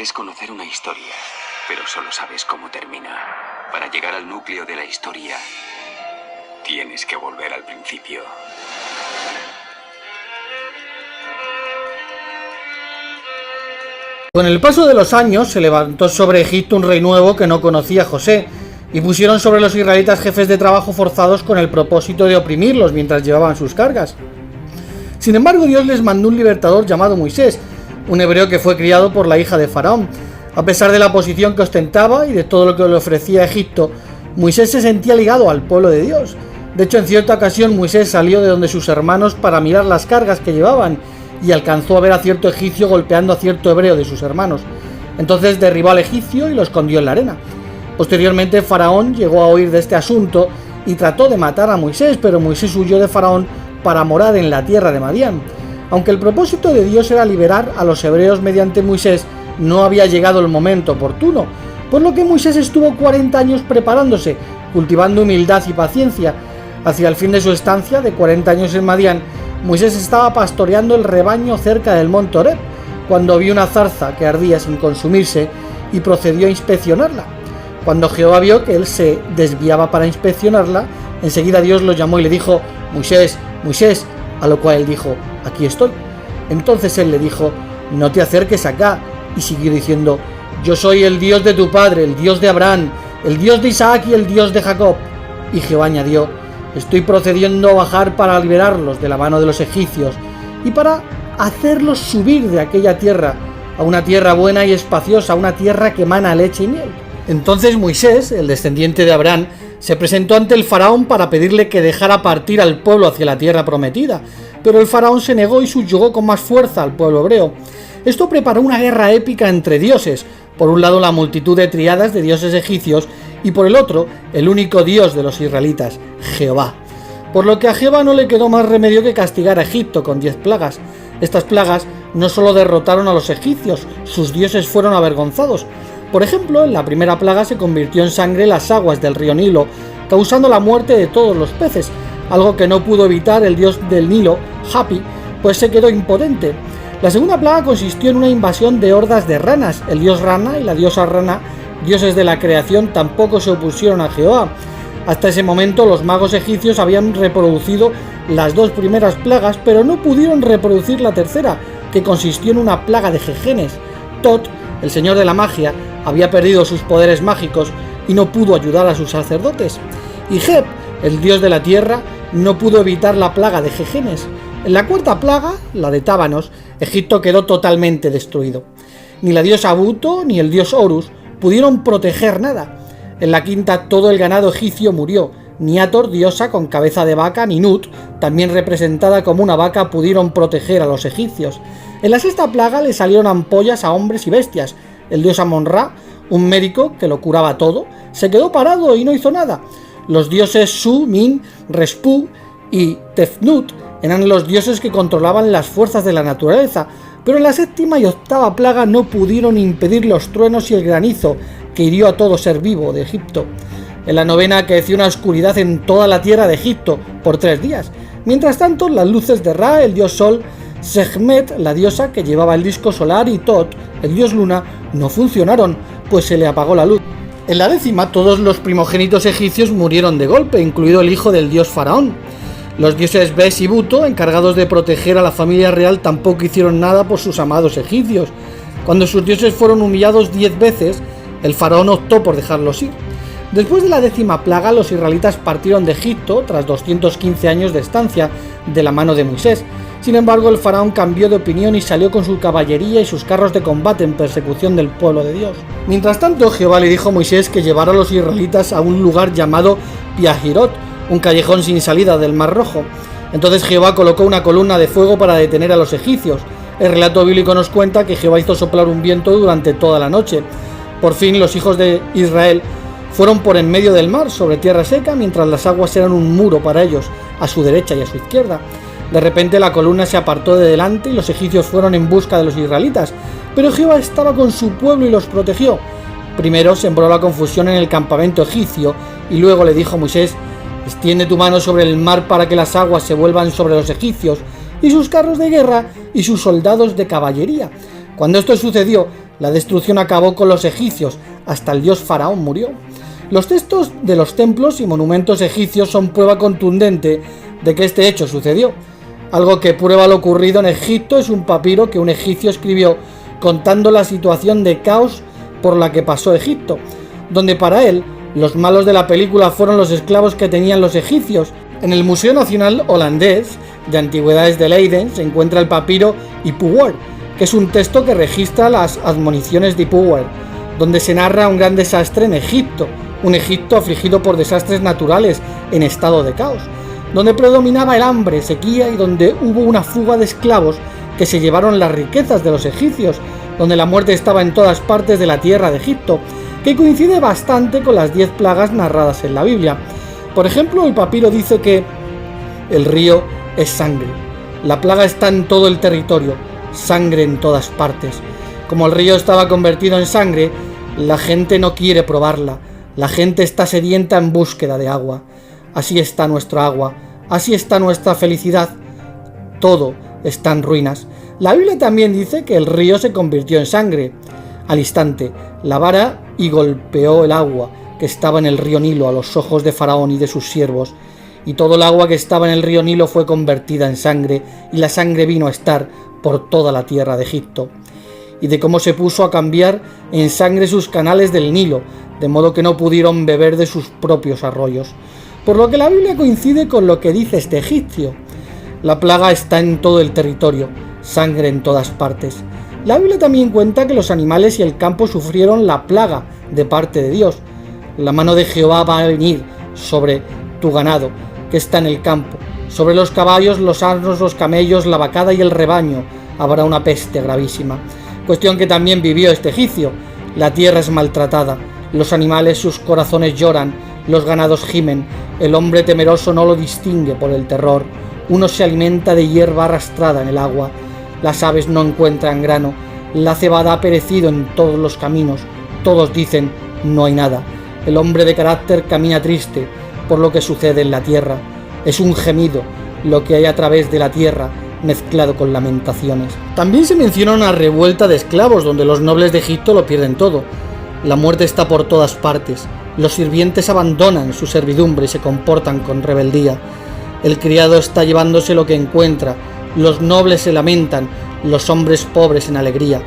Crees conocer una historia, pero solo sabes cómo termina. Para llegar al núcleo de la historia, tienes que volver al principio. Con el paso de los años se levantó sobre Egipto un rey nuevo que no conocía a José, y pusieron sobre los israelitas jefes de trabajo forzados con el propósito de oprimirlos mientras llevaban sus cargas. Sin embargo, Dios les mandó un libertador llamado Moisés, un hebreo que fue criado por la hija de Faraón. A pesar de la posición que ostentaba y de todo lo que le ofrecía Egipto, Moisés se sentía ligado al pueblo de Dios. De hecho, en cierta ocasión Moisés salió de donde sus hermanos para mirar las cargas que llevaban y alcanzó a ver a cierto egipcio golpeando a cierto hebreo de sus hermanos. Entonces derribó al egipcio y lo escondió en la arena. Posteriormente Faraón llegó a oír de este asunto y trató de matar a Moisés, pero Moisés huyó de Faraón para morar en la tierra de Madián. Aunque el propósito de Dios era liberar a los hebreos mediante Moisés, no había llegado el momento oportuno, por lo que Moisés estuvo 40 años preparándose, cultivando humildad y paciencia. Hacia el fin de su estancia de 40 años en Madián, Moisés estaba pastoreando el rebaño cerca del monte Horeb, cuando vio una zarza que ardía sin consumirse y procedió a inspeccionarla. Cuando Jehová vio que él se desviaba para inspeccionarla, enseguida Dios lo llamó y le dijo: Moisés, Moisés, a lo cual él dijo: aquí estoy. Entonces él le dijo: no te acerques acá, y siguió diciendo: yo soy el Dios de tu padre, el Dios de Abraham, el Dios de Isaac y el Dios de Jacob. Y Jehová añadió: estoy procediendo a bajar para liberarlos de la mano de los egipcios y para hacerlos subir de aquella tierra a una tierra buena y espaciosa, una tierra que emana leche y miel. Entonces Moisés, el descendiente de Abraham, se presentó ante el faraón para pedirle que dejara partir al pueblo hacia la tierra prometida, pero el faraón se negó y subyugó con más fuerza al pueblo hebreo. Esto preparó una guerra épica entre dioses, por un lado la multitud de tríadas de dioses egipcios y por el otro el único dios de los israelitas, Jehová. Por lo que a Jehová no le quedó más remedio que castigar a Egipto con 10 plagas. Estas plagas no solo derrotaron a los egipcios, sus dioses fueron avergonzados. Por ejemplo, en la primera plaga se convirtió en sangre las aguas del río Nilo, causando la muerte de todos los peces, algo que no pudo evitar el dios del Nilo, Hapi, pues se quedó impotente. La segunda plaga consistió en una invasión de hordas de ranas. El dios Rana y la diosa Rana, dioses de la creación, tampoco se opusieron a Jehová. Hasta ese momento los magos egipcios habían reproducido las 2 primeras plagas, pero no pudieron reproducir la tercera, que consistió en una plaga de jejenes. Tot, el señor de la magia, había perdido sus poderes mágicos y no pudo ayudar a sus sacerdotes. Y Geb, el dios de la tierra, no pudo evitar la plaga de jejenes. En la cuarta plaga, la de Tábanos, Egipto quedó totalmente destruido. Ni la diosa Buto ni el dios Horus pudieron proteger nada. En la quinta, todo el ganado egipcio murió. Ni Hathor, diosa con cabeza de vaca, ni Nut, también representada como una vaca, pudieron proteger a los egipcios. En la sexta plaga le salieron ampollas a hombres y bestias. El dios Amon-Ra, un médico que lo curaba todo, se quedó parado y no hizo nada. Los dioses Su, Min, Respu y Tefnut eran los dioses que controlaban las fuerzas de la naturaleza, pero en la séptima y octava plaga no pudieron impedir los truenos y el granizo que hirió a todo ser vivo de Egipto. En la novena creció una oscuridad en toda la tierra de Egipto por 3 días. Mientras tanto, las luces de Ra, el dios Sol, Sekhmet, la diosa que llevaba el disco solar, y Tot, el dios Luna, no funcionaron, pues se le apagó la luz. En la décima, todos los primogénitos egipcios murieron de golpe, incluido el hijo del dios Faraón. Los dioses Bes y Buto, encargados de proteger a la familia real, tampoco hicieron nada por sus amados egipcios. Cuando sus dioses fueron humillados 10 veces, el faraón optó por dejarlos ir. Después de la 10ª plaga, los israelitas partieron de Egipto tras 215 años de estancia de la mano de Moisés. Sin embargo, el faraón cambió de opinión y salió con su caballería y sus carros de combate en persecución del pueblo de Dios. Mientras tanto, Jehová le dijo a Moisés que llevara a los israelitas a un lugar llamado Piahirot, un callejón sin salida del Mar Rojo. Entonces Jehová colocó una columna de fuego para detener a los egipcios. El relato bíblico nos cuenta que Jehová hizo soplar un viento durante toda la noche. Por fin los hijos de Israel fueron por en medio del mar, sobre tierra seca, mientras las aguas eran un muro para ellos, a su derecha y a su izquierda. De repente la columna se apartó de delante y los egipcios fueron en busca de los israelitas, pero Jehová estaba con su pueblo y los protegió. Primero sembró la confusión en el campamento egipcio y luego le dijo a Moisés: extiende tu mano sobre el mar para que las aguas se vuelvan sobre los egipcios y sus carros de guerra y sus soldados de caballería. Cuando esto sucedió, La destrucción acabó con los egipcios, hasta el dios faraón murió. Los textos de los templos y monumentos egipcios son prueba contundente de que este hecho sucedió. Algo que prueba lo ocurrido en Egipto es un papiro que un egipcio escribió contando la situación de caos por la que pasó Egipto, donde para él los malos de la película fueron los esclavos que tenían los egipcios. En el Museo Nacional Holandés de Antigüedades de Leiden se encuentra el papiro Ipuwer, que es un texto que registra las admoniciones de Ipuwer, donde se narra un gran desastre en Egipto, un Egipto afligido por desastres naturales en estado de caos, donde predominaba el hambre, sequía y donde hubo una fuga de esclavos que se llevaron las riquezas de los egipcios, donde la muerte estaba en todas partes de la tierra de Egipto, que coincide bastante con las 10 plagas narradas en la Biblia. Por ejemplo, el papiro dice que el río es sangre, la plaga está en todo el territorio, sangre en todas partes. Como el río estaba convertido en sangre, la gente no quiere probarla, la gente está sedienta en búsqueda de agua. Así está nuestra agua, así está nuestra felicidad, todo está en ruinas. La Biblia también dice que el río se convirtió en sangre. Al instante, la vara y golpeó el agua que estaba en el río Nilo a los ojos de Faraón y de sus siervos, y todo el agua que estaba en el río Nilo fue convertida en sangre, y la sangre vino a estar por toda la tierra de Egipto. Y de cómo se puso a cambiar en sangre sus canales del Nilo, de modo que no pudieron beber de sus propios arroyos. Por lo que la Biblia coincide con lo que dice este egipcio. La plaga está en todo el territorio, sangre en todas partes. La Biblia también cuenta que los animales y el campo sufrieron la plaga de parte de Dios. La mano de Jehová va a venir sobre tu ganado, que está en el campo. Sobre los caballos, los asnos, los camellos, la vacada y el rebaño habrá una peste gravísima. Cuestión que también vivió este egipcio. La tierra es maltratada, los animales sus corazones lloran, los ganados gimen, el hombre temeroso no lo distingue por el terror, uno se alimenta de hierba arrastrada en el agua, las aves no encuentran grano, la cebada ha perecido en todos los caminos, todos dicen no hay nada, el hombre de carácter camina triste por lo que sucede en la tierra, es un gemido lo que hay a través de la tierra mezclado con lamentaciones. También se menciona una revuelta de esclavos donde los nobles de Egipto lo pierden todo. La muerte está por todas partes. Los sirvientes abandonan su servidumbre y se comportan con rebeldía. El criado está llevándose lo que encuentra. Los nobles se lamentan, los hombres pobres en alegría.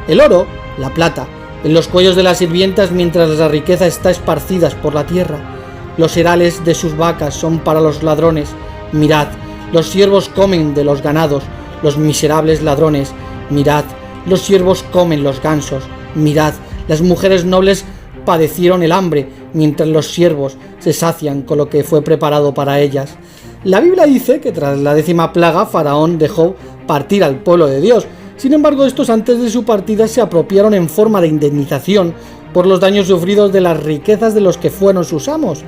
El oro, la plata, en los cuellos de las sirvientas mientras la riqueza está esparcida por la tierra. Los herales de sus vacas son para los ladrones. Mirad, los siervos comen de los ganados, los miserables ladrones. Mirad, los siervos comen los gansos. Mirad, las mujeres nobles padecieron el hambre, mientras los siervos se sacian con lo que fue preparado para ellas. La Biblia dice que tras la 10ª plaga, Faraón dejó partir al pueblo de Dios. Sin embargo, estos antes de su partida se apropiaron en forma de indemnización por los daños sufridos de las riquezas de los que fueron sus amos.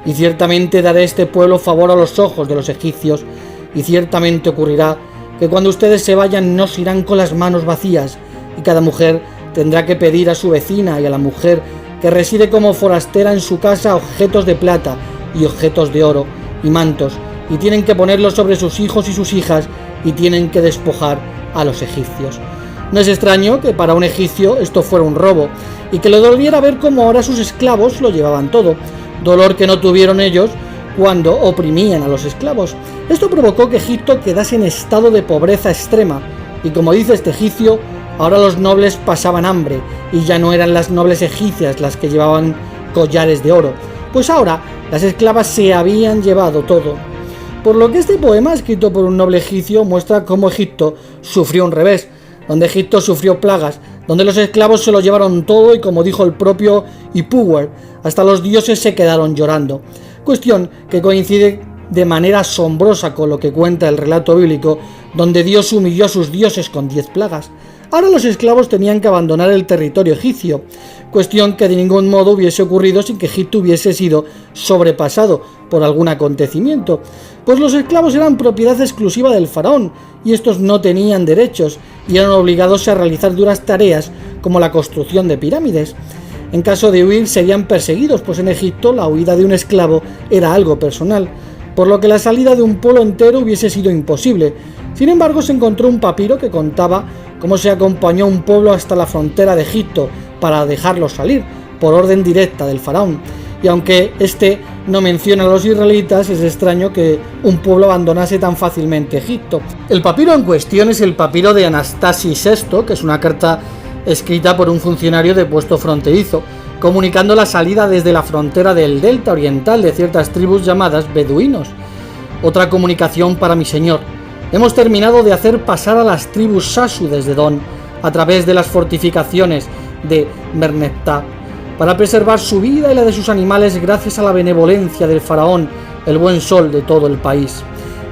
Y ciertamente daré este pueblo favor a los ojos de los egipcios, y ciertamente ocurrirá que cuando ustedes se vayan no se irán con las manos vacías, y cada mujer tendrá que pedir a su vecina y a la mujer que reside como forastera en su casa objetos de plata y objetos de oro y mantos, y tienen que ponerlos sobre sus hijos y sus hijas, y tienen que despojar a los egipcios. No es extraño que para un egipcio esto fuera un robo, y que le doliera ver cómo ahora sus esclavos lo llevaban todo, dolor que no tuvieron ellos cuando oprimían a los esclavos. Esto provocó que Egipto quedase en estado de pobreza extrema, y como dice este egipcio, ahora los nobles pasaban hambre, y ya no eran las nobles egipcias las que llevaban collares de oro, pues ahora las esclavas se habían llevado todo. Por lo que este poema, escrito por un noble egipcio, muestra cómo Egipto sufrió un revés, donde Egipto sufrió plagas, donde los esclavos se lo llevaron todo y, como dijo el propio Ipuwer, hasta los dioses se quedaron llorando. Cuestión que coincide de manera asombrosa con lo que cuenta el relato bíblico, donde Dios humilló a sus dioses con 10 plagas. Ahora los esclavos tenían que abandonar el territorio egipcio, cuestión que de ningún modo hubiese ocurrido sin que Egipto hubiese sido sobrepasado por algún acontecimiento, pues los esclavos eran propiedad exclusiva del faraón, y estos no tenían derechos, y eran obligados a realizar duras tareas como la construcción de pirámides. En caso de huir serían perseguidos, pues en Egipto la huida de un esclavo era algo personal, por lo que la salida de un pueblo entero hubiese sido imposible. Sin embargo, se encontró un papiro que contaba cómo se acompañó a un pueblo hasta la frontera de Egipto para dejarlos salir, por orden directa del faraón. Y aunque este no menciona a los israelitas, es extraño que un pueblo abandonase tan fácilmente Egipto. El papiro en cuestión es el papiro de Anastasi VI, que es una carta escrita por un funcionario de puesto fronterizo, comunicando la salida desde la frontera del delta oriental de ciertas tribus llamadas beduinos. Otra comunicación para mi señor: hemos terminado de hacer pasar a las tribus Sasu desde Don, a través de las fortificaciones de Merneptah, para preservar su vida y la de sus animales gracias a la benevolencia del faraón, el buen sol de todo el país.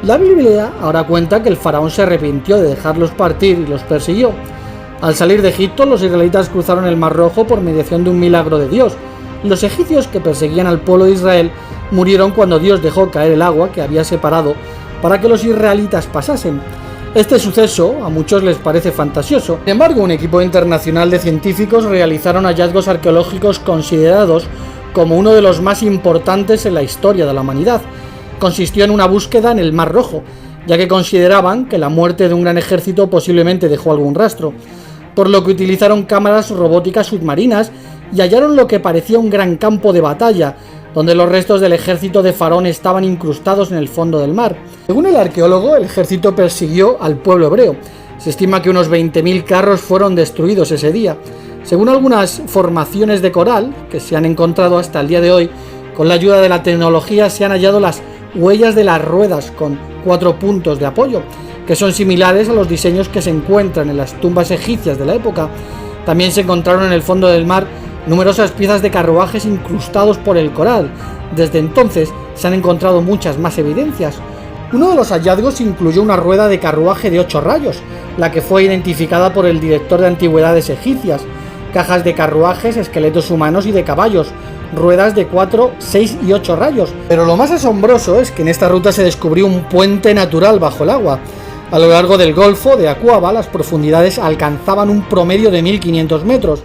La Biblia ahora cuenta que el faraón se arrepintió de dejarlos partir y los persiguió. Al salir de Egipto, los israelitas cruzaron el Mar Rojo por mediación de un milagro de Dios. Los egipcios que perseguían al pueblo de Israel murieron cuando Dios dejó caer el agua que había separado para que los israelitas pasasen. Este suceso a muchos les parece fantasioso. Sin embargo, un equipo internacional de científicos realizaron hallazgos arqueológicos considerados como uno de los más importantes en la historia de la humanidad. Consistió en una búsqueda en el Mar Rojo, ya que consideraban que la muerte de un gran ejército posiblemente dejó algún rastro, por lo que utilizaron cámaras robóticas submarinas y hallaron lo que parecía un gran campo de batalla, donde los restos del ejército de Faraón estaban incrustados en el fondo del mar. Según el arqueólogo, el ejército persiguió al pueblo hebreo. Se estima que unos 20.000 carros fueron destruidos ese día. Según algunas formaciones de coral que se han encontrado hasta el día de hoy, con la ayuda de la tecnología se han hallado las huellas de las ruedas con 4 puntos de apoyo, que son similares a los diseños que se encuentran en las tumbas egipcias de la época. También se encontraron en el fondo del mar numerosas piezas de carruajes incrustados por el coral. Desde entonces se han encontrado muchas más evidencias. Uno de los hallazgos incluyó una rueda de carruaje de 8 rayos, la que fue identificada por el director de antigüedades egipcias, cajas de carruajes, esqueletos humanos y de caballos, ruedas de 4, 6 y 8 rayos. Pero lo más asombroso es que en esta ruta se descubrió un puente natural bajo el agua. A lo largo del Golfo de Aqaba las profundidades alcanzaban un promedio de 1500 metros,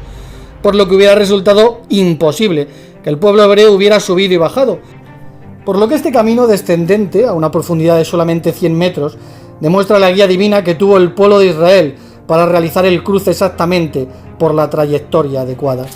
por lo que hubiera resultado imposible que el pueblo hebreo hubiera subido y bajado. Por lo que este camino descendente, a una profundidad de solamente 100 metros, demuestra la guía divina que tuvo el pueblo de Israel para realizar el cruce exactamente por la trayectoria adecuada.